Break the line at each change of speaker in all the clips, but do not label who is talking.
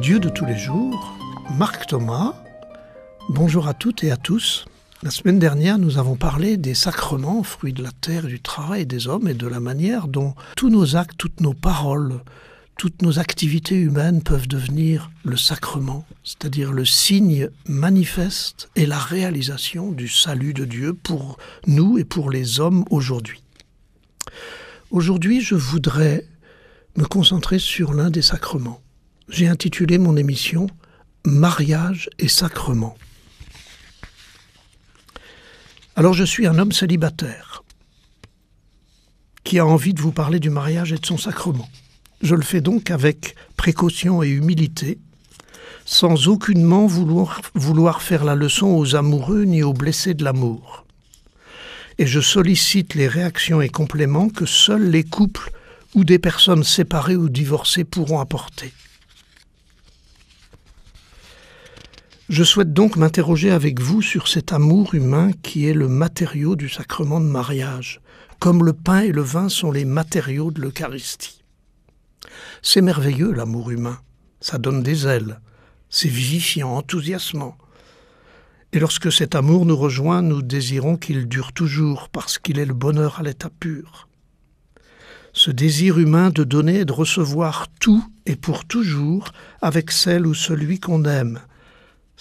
Dieu de tous les jours, Marc Thomas. Bonjour à toutes et à tous. La semaine dernière, nous avons parlé des sacrements, fruits de la terre, du travail des hommes et de la manière dont tous nos actes, toutes nos paroles, toutes nos activités humaines peuvent devenir le sacrement, c'est-à-dire le signe manifeste et la réalisation du salut de Dieu pour nous et pour les hommes aujourd'hui. Aujourd'hui, je voudrais me concentrer sur l'un des sacrements. J'ai intitulé mon émission « Mariage et sacrement ». Alors je suis un homme célibataire qui a envie de vous parler du mariage et de son sacrement. Je le fais donc avec précaution et humilité, sans aucunement vouloir faire la leçon aux amoureux ni aux blessés de l'amour. Et je sollicite les réactions et compléments que seuls les couples ou des personnes séparées ou divorcées pourront apporter. Je souhaite donc m'interroger avec vous sur cet amour humain qui est le matériau du sacrement de mariage, comme le pain et le vin sont les matériaux de l'Eucharistie. C'est merveilleux l'amour humain, ça donne des ailes, c'est vivifiant, enthousiasmant. Et lorsque cet amour nous rejoint, nous désirons qu'il dure toujours parce qu'il est le bonheur à l'état pur. Ce désir humain de donner et de recevoir tout et pour toujours avec celle ou celui qu'on aime,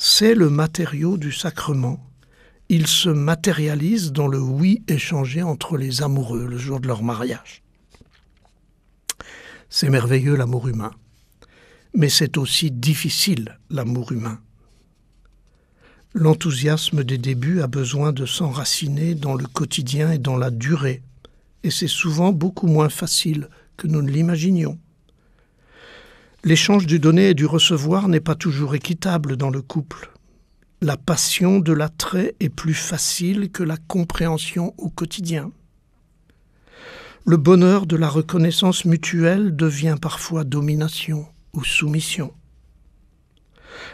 c'est le matériau du sacrement. Il se matérialise dans le oui échangé entre les amoureux le jour de leur mariage. C'est merveilleux l'amour humain, mais c'est aussi difficile l'amour humain. L'enthousiasme des débuts a besoin de s'enraciner dans le quotidien et dans la durée, et c'est souvent beaucoup moins facile que nous ne l'imaginions. L'échange du donner et du recevoir n'est pas toujours équitable dans le couple. La passion de l'attrait est plus facile que la compréhension au quotidien. Le bonheur de la reconnaissance mutuelle devient parfois domination ou soumission.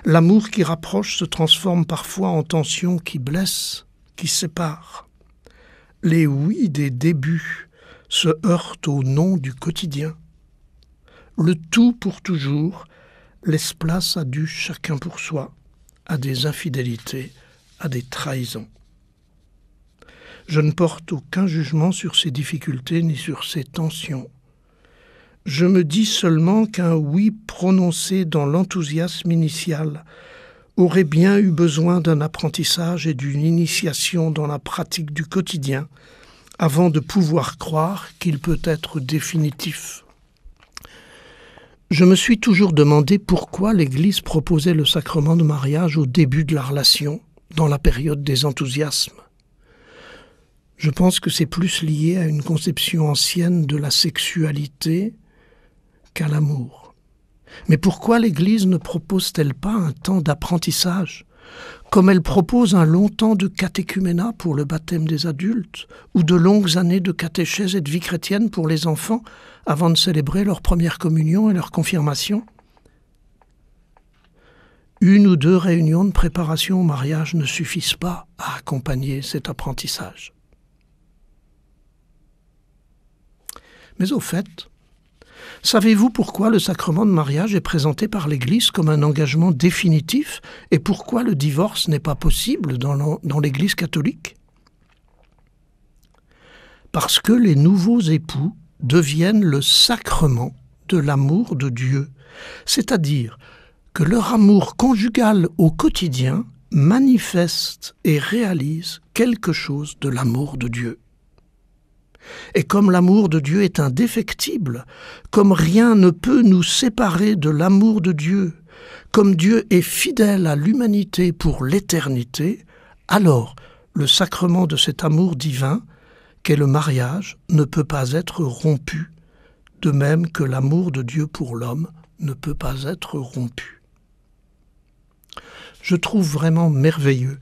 L'amour qui rapproche se transforme parfois en tension qui blesse, qui sépare. Les oui des débuts se heurtent au non du quotidien. Le tout pour toujours laisse place à du chacun pour soi, à des infidélités, à des trahisons. Je ne porte aucun jugement sur ces difficultés ni sur ces tensions. Je me dis seulement qu'un oui prononcé dans l'enthousiasme initial aurait bien eu besoin d'un apprentissage et d'une initiation dans la pratique du quotidien avant de pouvoir croire qu'il peut être définitif. Je me suis toujours demandé pourquoi l'Église proposait le sacrement de mariage au début de la relation, dans la période des enthousiasmes. Je pense que c'est plus lié à une conception ancienne de la sexualité qu'à l'amour. Mais pourquoi l'Église ne propose-t-elle pas un temps d'apprentissage, comme elle propose un long temps de catéchuménat pour le baptême des adultes, ou de longues années de catéchèse et de vie chrétienne pour les enfants avant de célébrer leur première communion et leur confirmation? Une ou deux réunions de préparation au mariage ne suffisent pas à accompagner cet apprentissage. Mais au fait, savez-vous pourquoi le sacrement de mariage est présenté par l'Église comme un engagement définitif et pourquoi le divorce n'est pas possible dans l'Église catholique? Parce que les nouveaux époux deviennent le sacrement de l'amour de Dieu, c'est-à-dire que leur amour conjugal au quotidien manifeste et réalise quelque chose de l'amour de Dieu. Et comme l'amour de Dieu est indéfectible, comme rien ne peut nous séparer de l'amour de Dieu, comme Dieu est fidèle à l'humanité pour l'éternité, alors le sacrement de cet amour divin, qu'est le mariage, ne peut pas être rompu, de même que l'amour de Dieu pour l'homme ne peut pas être rompu. Je trouve vraiment merveilleux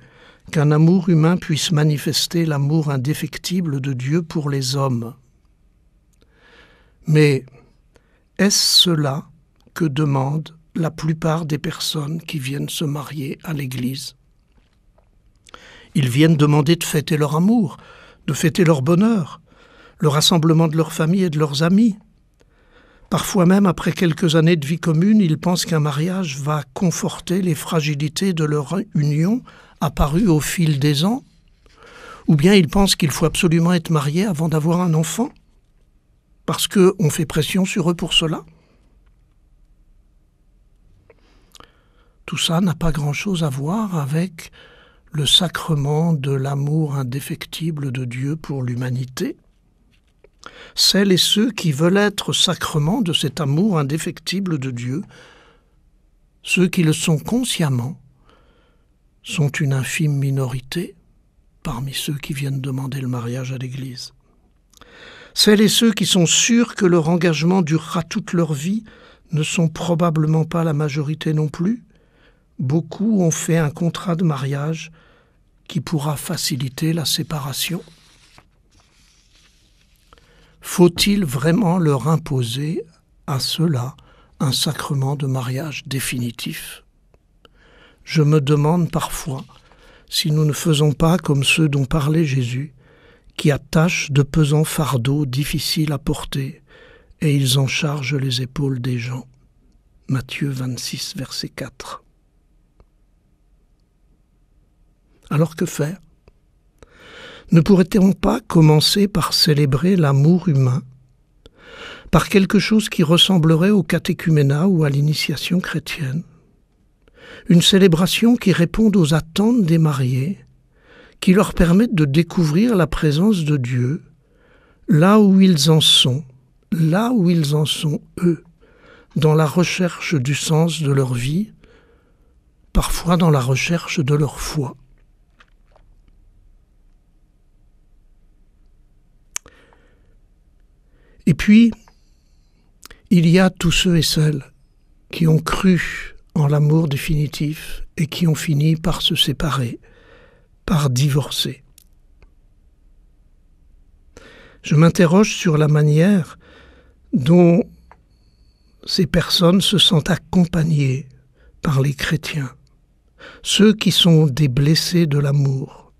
qu'un amour humain puisse manifester l'amour indéfectible de Dieu pour les hommes. Mais est-ce cela que demandent la plupart des personnes qui viennent se marier à l'Église? Ils viennent demander de fêter leur amour, de fêter leur bonheur, le rassemblement de leur famille et de leurs amis. Parfois même, après quelques années de vie commune, ils pensent qu'un mariage va conforter les fragilités de leur union apparues au fil des ans, ou bien ils pensent qu'il faut absolument être marié avant d'avoir un enfant, parce qu'on fait pression sur eux pour cela. Tout ça n'a pas grand-chose à voir avec le sacrement de l'amour indéfectible de Dieu pour l'humanité. Celles et ceux qui veulent être sacrement de cet amour indéfectible de Dieu, ceux qui le sont consciemment, sont une infime minorité parmi ceux qui viennent demander le mariage à l'Église. Celles et ceux qui sont sûrs que leur engagement durera toute leur vie ne sont probablement pas la majorité non plus. Beaucoup ont fait un contrat de mariage qui pourra faciliter la séparation. Faut-il vraiment leur imposer à ceux-là un sacrement de mariage définitif? Je me demande parfois si nous ne faisons pas comme ceux dont parlait Jésus, qui attachent de pesants fardeaux difficiles à porter, et ils en chargent les épaules des gens. Matthieu 26, verset 4. Alors que faire? Ne pourrait-on pas commencer par célébrer l'amour humain, par quelque chose qui ressemblerait au catéchuménat ou à l'initiation chrétienne? Une célébration qui réponde aux attentes des mariés, qui leur permette de découvrir la présence de Dieu là où ils en sont eux, dans la recherche du sens de leur vie, parfois dans la recherche de leur foi. Et puis, il y a tous ceux et celles qui ont cru en l'amour définitif et qui ont fini par se séparer, par divorcer. Je m'interroge sur la manière dont ces personnes se sentent accompagnées par les chrétiens, ceux qui sont des blessés de l'amour.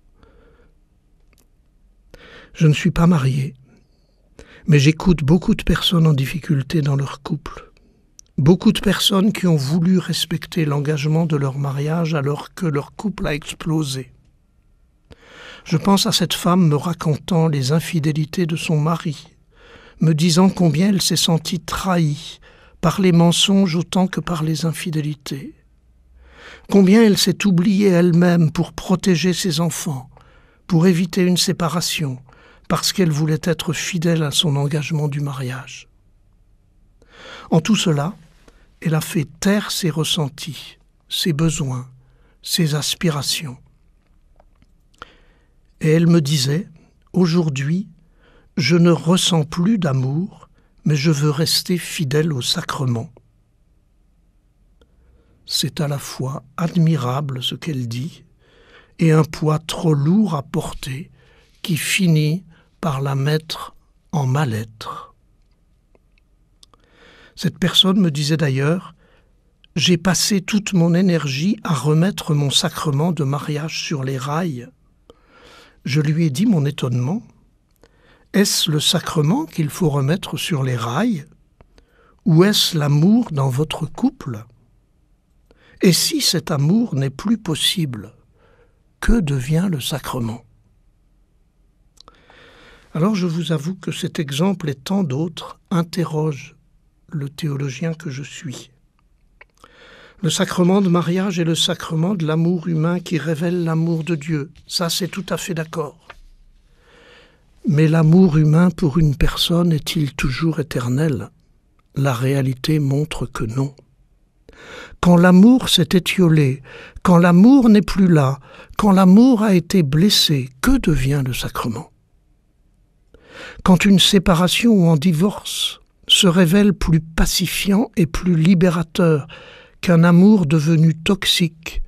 Je ne suis pas marié, mais j'écoute beaucoup de personnes en difficulté dans leur couple. Beaucoup de personnes qui ont voulu respecter l'engagement de leur mariage alors que leur couple a explosé. Je pense à cette femme me racontant les infidélités de son mari, me disant combien elle s'est sentie trahie par les mensonges autant que par les infidélités. Combien elle s'est oubliée elle-même pour protéger ses enfants, pour éviter une séparation, parce qu'elle voulait être fidèle à son engagement du mariage. En tout cela, elle a fait taire ses ressentis, ses besoins, ses aspirations. Et elle me disait, aujourd'hui, je ne ressens plus d'amour, mais je veux rester fidèle au sacrement. C'est à la fois admirable ce qu'elle dit et un poids trop lourd à porter qui finit par la mettre en mal-être. Cette personne me disait d'ailleurs « J'ai passé toute mon énergie à remettre mon sacrement de mariage sur les rails. » Je lui ai dit mon étonnement. « Est-ce le sacrement qu'il faut remettre sur les rails? Ou est-ce l'amour dans votre couple? Et si cet amour n'est plus possible, que devient le sacrement ?» Alors je vous avoue que cet exemple et tant d'autres interrogent le théologien que je suis. Le sacrement de mariage est le sacrement de l'amour humain qui révèle l'amour de Dieu. Ça, c'est tout à fait d'accord. Mais l'amour humain pour une personne est-il toujours éternel? La réalité montre que non. Quand l'amour s'est étiolé, quand l'amour n'est plus là, quand l'amour a été blessé, que devient le sacrement? Quand une séparation ou un divorce se révèle plus pacifiant et plus libérateur qu'un amour devenu toxique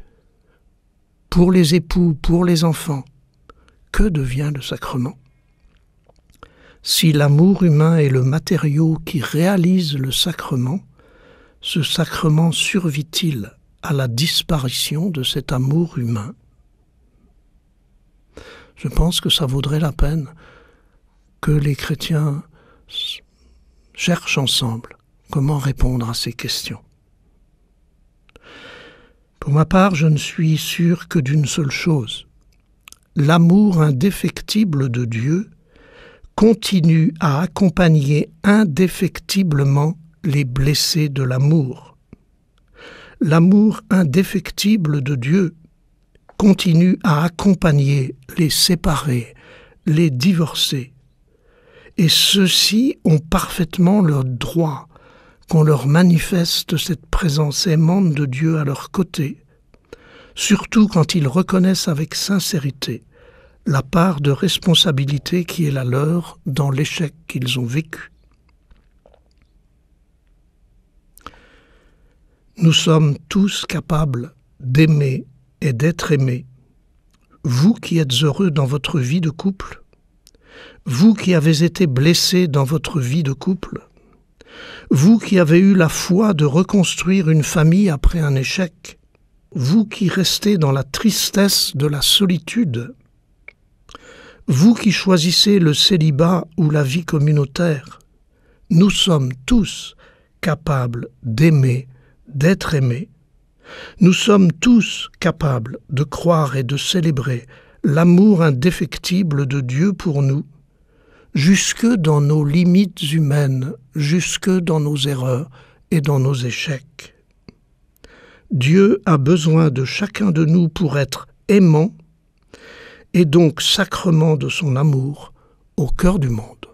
pour les époux, pour les enfants, que devient le sacrement? Si l'amour humain est le matériau qui réalise le sacrement, ce sacrement survit-il à la disparition de cet amour humain? Je pense que ça vaudrait la peine que les chrétiens cherchent ensemble Comment répondre à ces questions? Pour ma part, je ne suis sûr que d'une seule chose. L'amour indéfectible de Dieu continue à accompagner indéfectiblement les blessés de l'amour. L'amour indéfectible de Dieu continue à accompagner les séparés, les divorcés. Et ceux-ci ont parfaitement leur droit qu'on leur manifeste cette présence aimante de Dieu à leur côté, surtout quand ils reconnaissent avec sincérité la part de responsabilité qui est la leur dans l'échec qu'ils ont vécu. Nous sommes tous capables d'aimer et d'être aimés. Vous qui êtes heureux dans votre vie de couple, vous qui avez été blessé dans votre vie de couple, vous qui avez eu la foi de reconstruire une famille après un échec, vous qui restez dans la tristesse de la solitude, vous qui choisissez le célibat ou la vie communautaire, nous sommes tous capables d'aimer, d'être aimés. Nous sommes tous capables de croire et de célébrer l'amour indéfectible de Dieu pour nous, jusque dans nos limites humaines, jusque dans nos erreurs et dans nos échecs. Dieu a besoin de chacun de nous pour être aimant et donc sacrement de son amour au cœur du monde.